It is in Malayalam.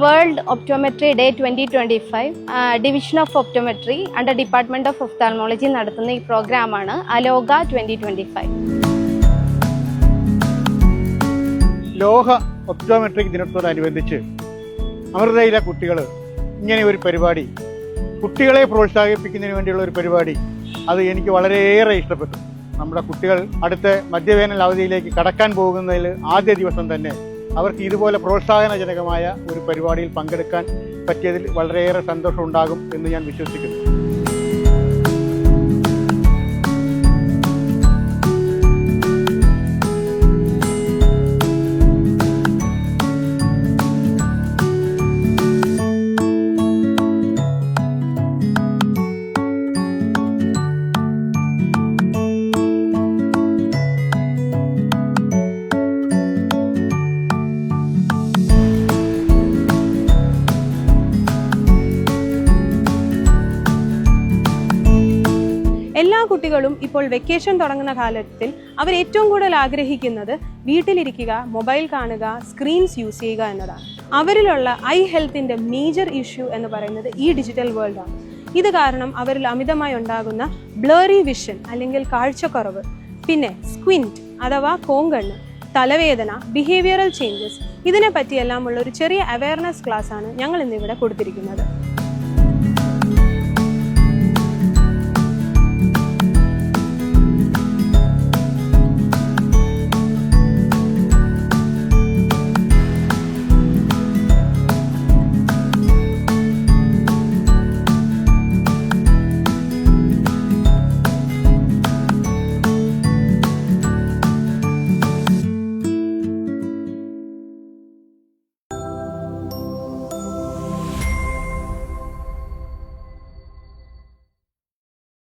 World Optometry Day 2025 Division of Optometry under Department of Ophthalmology നടത്തുന്ന ഈ പ്രോഗ്രാമാണ് അലോക 2025. ലോക ഒപ്റ്റോമെട്രിക് ദിനത്തോടനുബന്ധിച്ച് അമൃതയിലെ കുട്ടികൾ ഇങ്ങനെ ഒരു പരിപാടി, കുട്ടികളെ പ്രോത്സാഹിപ്പിക്കുന്നതിന് വേണ്ടിയുള്ള ഒരു പരിപാടി, അത് എനിക്ക് വളരെയേറെ ഇഷ്ടപ്പെട്ടു. നമ്മുടെ കുട്ടികൾ അടുത്ത മധ്യവേനൽ അവധിയിലേക്ക് കടക്കാൻ പോകുന്നതിൽ ആദ്യ ദിവസം തന്നെ അവർക്ക് ഇതുപോലെ പ്രോത്സാഹനജനകമായ ഒരു പരിപാടിയിൽ പങ്കെടുക്കാൻ പറ്റിയതിൽ വളരെയേറെ സന്തോഷമുണ്ടാകും എന്ന് ഞാൻ വിശ്വസിക്കുന്നു. എല്ലാ കുട്ടികളും ഇപ്പോൾ വെക്കേഷൻ തുടങ്ങുന്ന കാലത്തിൽ അവർ ഏറ്റവും കൂടുതൽ ആഗ്രഹിക്കുന്നത് വീട്ടിലിരിക്കുക, മൊബൈൽ കാണുക, സ്ക്രീൻസ് യൂസ് ചെയ്യുക എന്നതാണ്. അവരിലുള്ള ഐ ഹെൽത്തിൻ്റെ മേജർ ഇഷ്യൂ എന്ന് പറയുന്നത് ഈ ഡിജിറ്റൽ വേൾഡാണ്. ഇത് കാരണം അവരിൽ അമിതമായി ഉണ്ടാകുന്ന ബ്ലറി വിഷൻ അല്ലെങ്കിൽ കാഴ്ചക്കുറവ്, പിന്നെ സ്ക്വിൻറ്റ് അഥവാ കോങ്കണ്ണ്, തലവേദന, ബിഹേവിയറൽ ചേഞ്ചസ്, ഇതിനെ പറ്റിയെല്ലാം ഉള്ള ഒരു ചെറിയ അവയർനെസ് ക്ലാസ്സാണ് ഞങ്ങൾ ഇന്നിവിടെ കൊടുത്തിരിക്കുന്നത്.